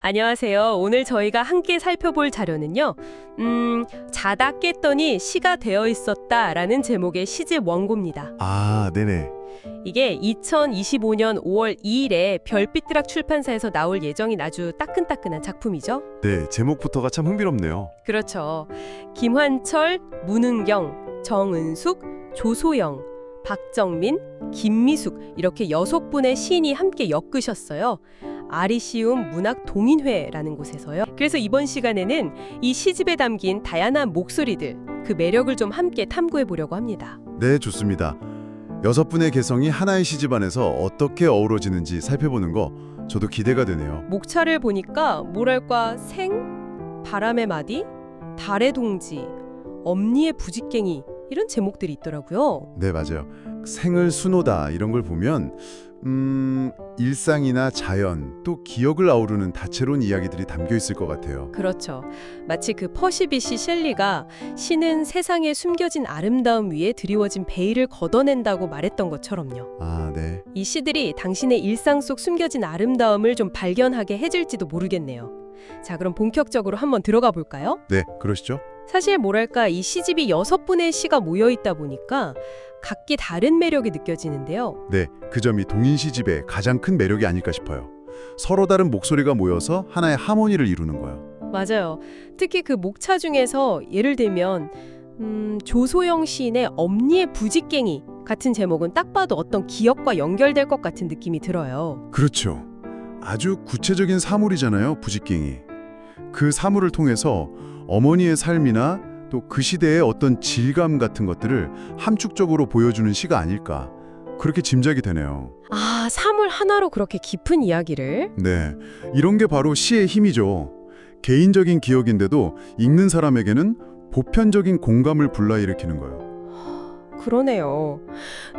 안녕하세요. 오늘 저희가 함께 살펴볼 자료는요. 자다 깼더니 시가 되어 있었다라는 제목의 시집 원고입니다. 아, 네네. 이게 2025년 5월 2일에 별빛드락 출판사에서 나올 예정인 아주 따끈따끈한 작품이죠. 네, 제목부터가 참 흥미롭네요. 그렇죠. 김환철, 문은경, 정은숙, 조소영, 박정민, 김미숙 이렇게 6분의 시인이 함께 엮으셨어요. 아리시움 문학 동인회라는 곳에서요. 그래서 이번 시간에는 이 시집에 담긴 다양한 목소리들, 그 매력을 좀 함께 탐구해 보려고 합니다. 네, 좋습니다. 6분의 개성이 하나의 시집 안에서 어떻게 어우러지는지 살펴보는 거 저도 기대가 되네요. 목차를 보니까 뭐랄까 바람의 마디, 달의 동지, 엄니의 부직갱이 이런 제목들이 있더라고요. 네, 맞아요. 생을 수놓다 이런 걸 보면 일상이나 자연, 또 기억을 아우르는 다채로운 이야기들이 담겨 있을 것 같아요. 그렇죠. 마치 그 퍼시비시 셸리가 시는 세상에 숨겨진 아름다움 위에 드리워진 베일을 걷어낸다고 말했던 것처럼요. 아, 네. 이 시들이 당신의 일상 속 숨겨진 아름다움을 좀 발견하게 해줄지도 모르겠네요. 자, 그럼 본격적으로 한번 들어가 볼까요? 네, 그러시죠? 사실 뭐랄까 이 시집이 6분의 시가 모여있다 보니까 각기 다른 매력이 느껴지는데요. 네, 그 점이 동인 시집의 가장 큰 매력이 아닐까 싶어요. 서로 다른 목소리가 모여서 하나의 하모니를 이루는 거예요. 맞아요. 특히 그 목차 중에서 예를 들면 조소영 시인의 엄니의 부직갱이 같은 제목은 딱 봐도 어떤 기억과 연결될 것 같은 느낌이 들어요. 그렇죠. 아주 구체적인 사물이잖아요, 부직갱이. 그 사물을 통해서 어머니의 삶이나 또 그 시대의 어떤 질감 같은 것들을 함축적으로 보여주는 시가 아닐까, 그렇게 짐작이 되네요. 아, 사물 하나로 그렇게 깊은 이야기를? 네, 이런 게 바로 시의 힘이죠. 개인적인 기억인데도 읽는 사람에게는 보편적인 공감을 불러일으키는 거예요. 그러네요.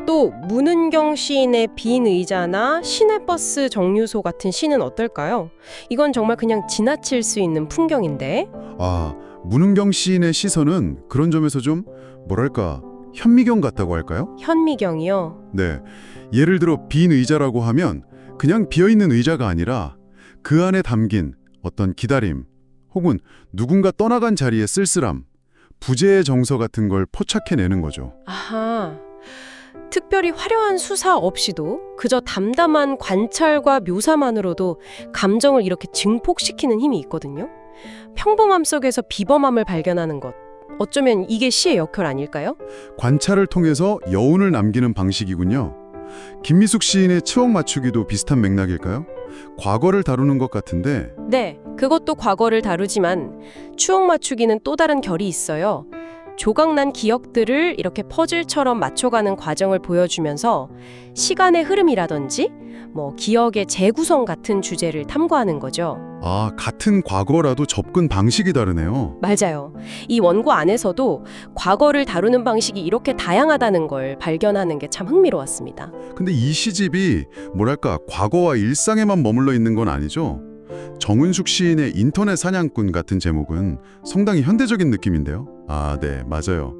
또 문은경 시인의 빈 의자나 시내버스 정류소 같은 시는 어떨까요? 이건 정말 그냥 지나칠 수 있는 풍경인데. 아, 문은경 시인의 시선은 그런 점에서 좀 뭐랄까, 현미경 같다고 할까요? 현미경이요. 네, 예를 들어 빈 의자라고 하면 그냥 비어있는 의자가 아니라 그 안에 담긴 어떤 기다림 혹은 누군가 떠나간 자리의 쓸쓸함, 부재의 정서 같은 걸 포착해내는 거죠. 아하. 특별히 화려한 수사 없이도 그저 담담한 관찰과 묘사만으로도 감정을 이렇게 증폭시키는 힘이 있거든요. 평범함 속에서 비범함을 발견하는 것. 어쩌면 이게 시의 역할 아닐까요? 관찰을 통해서 여운을 남기는 방식이군요. 김미숙 시인의 추억 맞추기도 비슷한 맥락일까요? 과거를 다루는 것 같은데. 네, 그것도 과거를 다루지만 추억 맞추기는 또 다른 결이 있어요. 조각난 기억들을 이렇게 퍼즐처럼 맞춰가는 과정을 보여주면서 시간의 흐름이라든지 기억의 재구성 같은 주제를 탐구하는 거죠. 아, 같은 과거라도 접근 방식이 다르네요. 맞아요. 이 원고 안에서도 과거를 다루는 방식이 이렇게 다양하다는 걸 발견하는 게 참 흥미로웠습니다. 근데 이 시집이 뭐랄까, 과거와 일상에만 머물러 있는 건 아니죠? 정은숙 시인의 인터넷 사냥꾼 같은 제목은 상당히 현대적인 느낌인데요. 아, 네, 맞아요.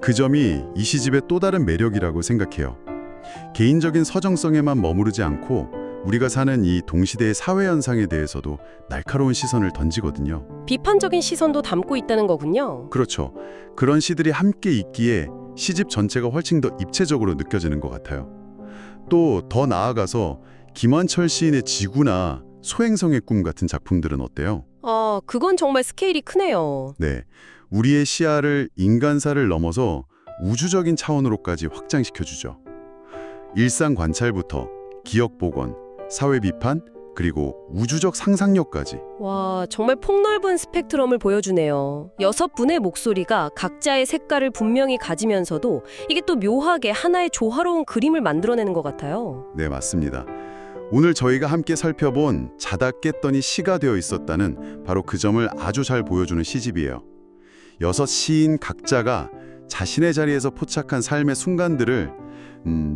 그 점이 이 시집의 또 다른 매력이라고 생각해요. 개인적인 서정성에만 머무르지 않고 우리가 사는 이 동시대의 사회 현상에 대해서도 날카로운 시선을 던지거든요. 비판적인 시선도 담고 있다는 거군요. 그렇죠. 그런 시들이 함께 있기에 시집 전체가 훨씬 더 입체적으로 느껴지는 것 같아요. 또 더 나아가서 김환철 시인의 지구나 소행성의 꿈 같은 작품들은 어때요? 그건 정말 스케일이 크네요. 네, 우리의 시야를 인간사를 넘어서 우주적인 차원으로까지 확장시켜주죠. 일상 관찰부터 기억 복원, 사회 비판, 그리고 우주적 상상력까지. 와, 정말 폭넓은 스펙트럼을 보여주네요. 6분의 목소리가 각자의 색깔을 분명히 가지면서도 이게 또 묘하게 하나의 조화로운 그림을 만들어내는 것 같아요. 네, 맞습니다. 오늘 저희가 함께 살펴본 자다 깼더니 시가 되어 있었다는 바로 그 점을 아주 잘 보여주는 시집이에요. 6 시인 각자가 자신의 자리에서 포착한 삶의 순간들을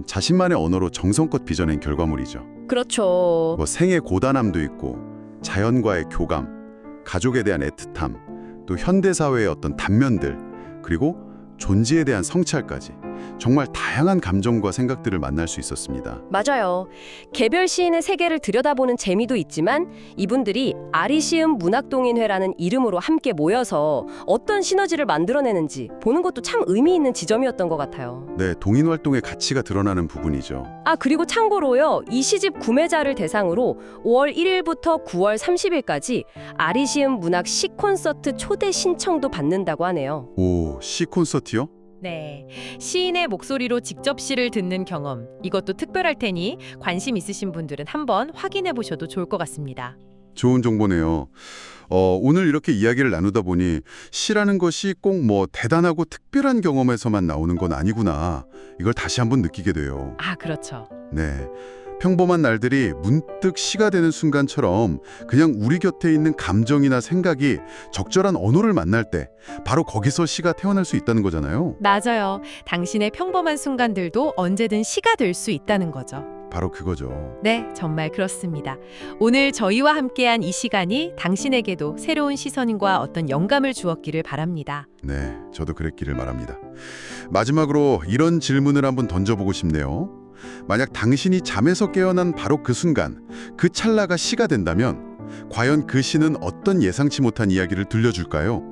자신만의 언어로 정성껏 빚어낸 결과물이죠. 그렇죠. 생의 고단함도 있고 자연과의 교감, 가족에 대한 애틋함, 또 현대사회의 어떤 단면들, 그리고 존재에 대한 성찰까지 정말 다양한 감정과 생각들을 만날 수 있었습니다. 맞아요. 개별 시인의 세계를 들여다보는 재미도 있지만 이분들이 아리시움 문학동인회라는 이름으로 함께 모여서 어떤 시너지를 만들어내는지 보는 것도 참 의미 있는 지점이었던 것 같아요. 네, 동인 활동의 가치가 드러나는 부분이죠. 아, 그리고 참고로요. 이 시집 구매자를 대상으로 5월 1일부터 9월 30일까지 아리시움 문학 시 콘서트 초대 신청도 받는다고 하네요. 오, 시 콘서트요? 네, 시인의 목소리로 직접 시를 듣는 경험, 이것도 특별할 테니 관심 있으신 분들은 한번 확인해 보셔도 좋을 것 같습니다. 좋은 정보네요. 오늘 이렇게 이야기를 나누다 보니 시라는 것이 꼭 뭐 대단하고 특별한 경험에서만 나오는 건 아니구나. 이걸 다시 한번 느끼게 돼요. 아, 그렇죠. 네. 평범한 날들이 문득 시가 되는 순간처럼 그냥 우리 곁에 있는 감정이나 생각이 적절한 언어를 만날 때 바로 거기서 시가 태어날 수 있다는 거잖아요. 맞아요. 당신의 평범한 순간들도 언제든 시가 될 수 있다는 거죠. 바로 그거죠. 네, 정말 그렇습니다. 오늘 저희와 함께한 이 시간이 당신에게도 새로운 시선과 어떤 영감을 주었기를 바랍니다. 네, 저도 그랬기를 바랍니다. 마지막으로 이런 질문을 한번 던져보고 싶네요. 만약 당신이 잠에서 깨어난 바로 그 순간, 그 찰나가 시가 된다면 과연 그 시는 어떤 예상치 못한 이야기를 들려줄까요?